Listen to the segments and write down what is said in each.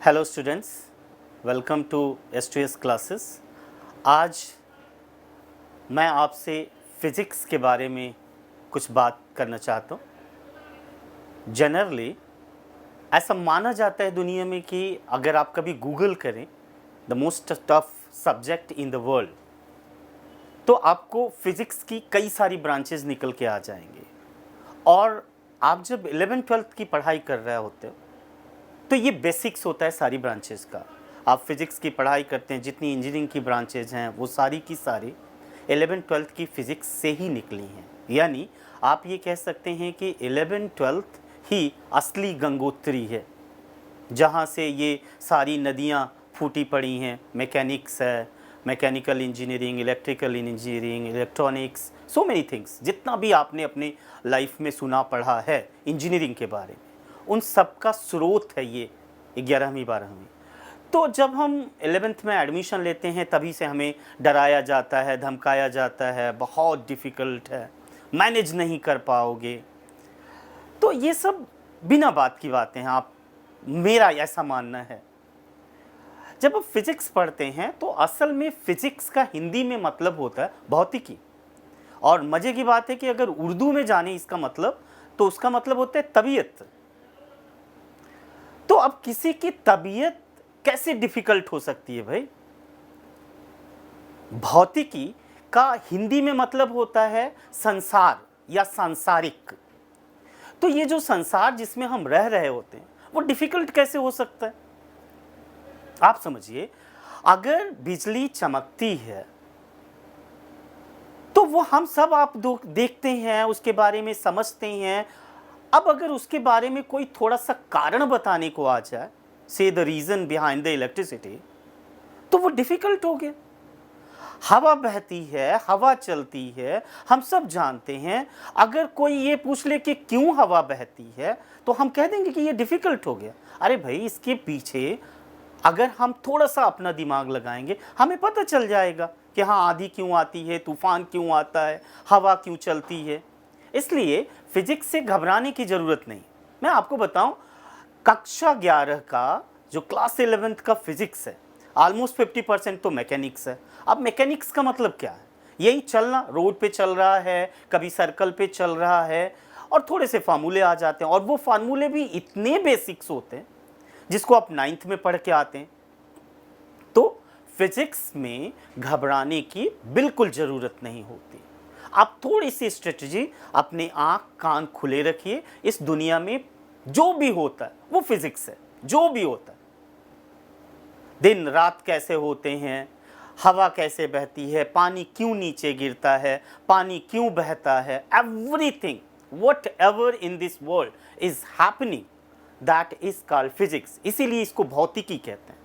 Hello students, welcome to S2S classes. आज मैं आपसे फ़िज़िक्स के बारे में कुछ बात करना चाहता हूँ। जनरली ऐसा माना जाता है दुनिया में कि अगर आप कभी गूगल करें the most tough subject in the world, तो आपको फ़िज़िक्स की कई सारी ब्रांचेस निकल के आ जाएंगे। और आप जब 11th-12th की पढ़ाई कर रहे होते हो तो ये बेसिक्स होता है सारी ब्रांचेस का। आप फिज़िक्स की पढ़ाई करते हैं, जितनी इंजीनियरिंग की ब्रांचेज हैं वो सारी की सारी 11th-12th की फ़िज़िक्स से ही निकली हैं। यानी आप ये कह सकते हैं कि 11th-12th ही असली गंगोत्री है, जहाँ से ये सारी नदियाँ फूटी पड़ी हैं। मैकेनिक्स है, mechanical engineering, electrical engineering, electronics, so many things, जितना भी आपने अपने लाइफ में सुना पढ़ा है इंजीनियरिंग के बारे में, उन सब का स्रोत है ये 11वीं 12वीं। तो जब हम 11th में एडमिशन लेते हैं तभी से हमें डराया जाता है, धमकाया जाता है, बहुत डिफ़िकल्ट है, मैनेज नहीं कर पाओगे। तो ये सब बिना बात की बातें हैं, मेरा ऐसा मानना है। जब आप फिज़िक्स पढ़ते हैं तो असल में फ़िज़िक्स का हिंदी में मतलब होता है भौतिकी। और मज़े की बात है कि अगर उर्दू में जाने इसका मतलब, तो उसका मतलब होता है तबीयत। तो अब किसी की तबीयत कैसे डिफ़िकल्ट हो सकती है भाई? भौतिकी का हिंदी में मतलब होता है संसार या सांसारिक। तो ये जो संसार जिसमें हम रह रहे होते हैं वो डिफ़िकल्ट कैसे हो सकता है? आप समझिए, अगर बिजली चमकती है तो वो हम सब आप देखते हैं, उसके बारे में समझते हैं। अब अगर उसके बारे में कोई थोड़ा सा कारण बताने को आ जाए, से the reason behind the electricity, तो वो डिफ़िकल्ट हो गया। हवा बहती है, हवा चलती है, हम सब जानते हैं। अगर कोई ये पूछ ले कि क्यों हवा बहती है, तो हम कह देंगे कि ये डिफ़िकल्ट हो गया। अरे भाई, इसके पीछे अगर हम थोड़ा सा अपना दिमाग लगाएंगे, हमें पता चल जाएगा कि हाँ, आंधी क्यों आती है, तूफान क्यों आता है, हवा क्यों चलती है। इसलिए फिज़िक्स से घबराने की ज़रूरत नहीं। मैं आपको बताऊं, कक्षा 11 का जो क्लास 11th का फिज़िक्स है, ऑलमोस्ट 50% तो मैकेनिक्स है। अब मैकेनिक्स का मतलब क्या है? यही चलना, रोड पे चल रहा है, कभी सर्कल पे चल रहा है, और थोड़े से फार्मूले आ जाते हैं। और वो फार्मूले भी इतने बेसिक्स होते हैं जिसको आप 9th में पढ़ के आते हैं। तो फिज़िक्स में घबराने की बिल्कुल ज़रूरत नहीं होती। आप थोड़ी सी स्ट्रेटजी, अपने आँख कान खुले रखिए। इस दुनिया में जो भी होता है वो फिज़िक्स है। जो भी होता है, दिन रात कैसे होते हैं, हवा कैसे बहती है, पानी क्यों नीचे गिरता है, पानी क्यों बहता है, everything what ever in this world is happening, that is called physics. इसीलिए इसको भौतिकी कहते हैं,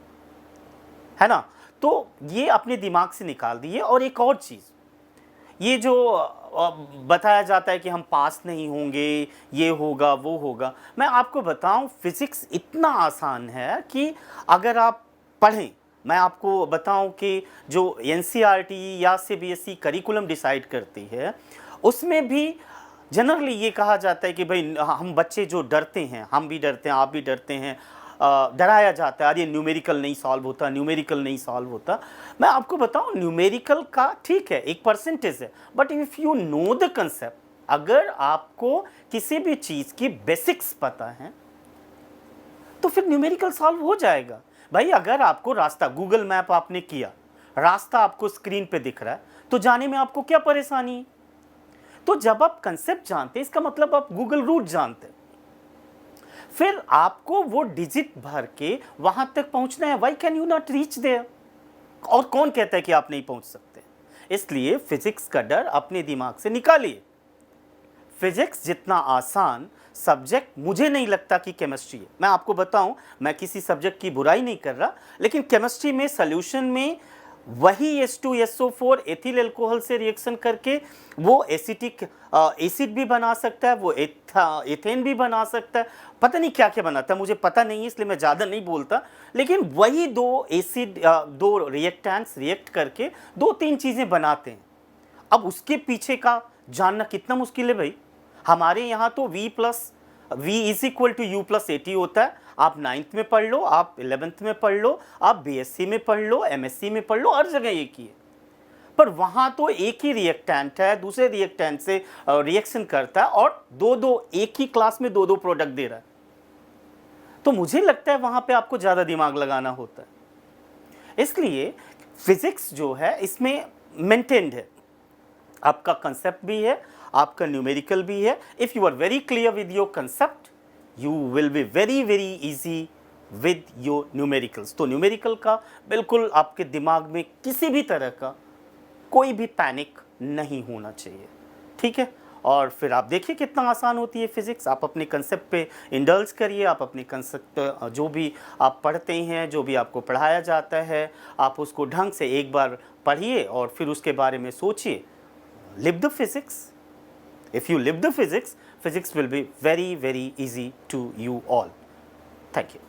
है ना? तो ये अपने दिमाग से निकाल दिए। और एक और चीज़, ये जो बताया जाता है कि हम पास नहीं होंगे, ये होगा वो होगा, मैं आपको बताऊं, फिज़िक्स इतना आसान है कि अगर आप पढ़ें, मैं आपको बताऊं कि जो NCERT या CBSE करिकुलम डिसाइड करती है, उसमें भी जनरली ये कहा जाता है कि भाई हम बच्चे जो डरते हैं, हम भी डरते हैं, आप भी डरते हैं, डराया जाता है, अरे न्यूमेरिकल नहीं सॉल्व होता, न्यूमेरिकल नहीं सॉल्व होता। मैं आपको बताऊं, न्यूमेरिकल का ठीक है, एक परसेंटेज है, but if you know the concept, अगर आपको किसी भी चीज़ की बेसिक्स पता है तो फिर न्यूमेरिकल सॉल्व हो जाएगा। भाई, अगर आपको रास्ता, गूगल मैप आपने किया, रास्ता आपको स्क्रीन पे दिख रहा है, तो जाने में आपको क्या परेशानी है? तो जब आप कंसेप्ट जानते हैं, इसका मतलब आप गूगल रूट जानते हैं। फिर आपको वो डिजिट भर के वहां तक पहुंचना है। Why can you not reach there? और कौन कहता है कि आप नहीं पहुंच सकते? इसलिए फिजिक्स का डर अपने दिमाग से निकालिए। फिजिक्स जितना आसान सब्जेक्ट मुझे नहीं लगता कि केमिस्ट्री है। मैं आपको बताऊं, मैं किसी सब्जेक्ट की बुराई नहीं कर रहा, लेकिन केमिस्ट्री में सॉल्यूशन में वही H2SO4 एथिल अल्कोहल से रिएक्शन करके वो एसिटिक एसिड भी बना सकता है, वो एथेन भी बना सकता है, पता नहीं क्या क्या बनाता है, मुझे पता नहीं है, इसलिए मैं ज़्यादा नहीं बोलता। लेकिन वही दो एसिड, दो रिएक्टेंट्स रिएक्ट करके 2-3 चीज़ें बनाते हैं। अब उसके पीछे का जानना कितना मुश्किल है भाई। हमारे यहाँ तो v is equal to u plus at होता है। आप 9th में पढ़ लो, आप 11th में पढ़ लो, आप BSc में पढ़ लो, MSc में पढ़ लो, हर जगह एक ही है। पर वहाँ तो एक ही रिएक्टेंट है, दूसरे रिएक्टेंट से रिएक्शन करता है और दो एक ही क्लास में दो प्रोडक्ट दे रहा है। तो मुझे लगता है वहाँ पे आपको ज़्यादा दिमाग लगाना होता है। इसलिए फिजिक्स जो है इसमें मेंटेन्ड है, आपका कंसेप्ट भी है, आपका न्यूमेरिकल भी है। If you are very clear with your concept, you will be very easy with your numericals. तो न्यूमेरिकल का बिल्कुल आपके दिमाग में किसी भी तरह का कोई भी पैनिक नहीं होना चाहिए, ठीक है। और फिर आप देखिए कितना आसान होती है फिज़िक्स। आप अपने कंसेप्ट पे इंडल्ज करिए, आप अपने कंसेप्ट जो भी आप पढ़ते हैं, जो भी आपको पढ़ाया जाता है, आप उसको ढंग से एक बार पढ़िए और फिर उसके बारे में सोचिए। Live the physics. If you live the physics, physics will be very easy to you all. Thank you.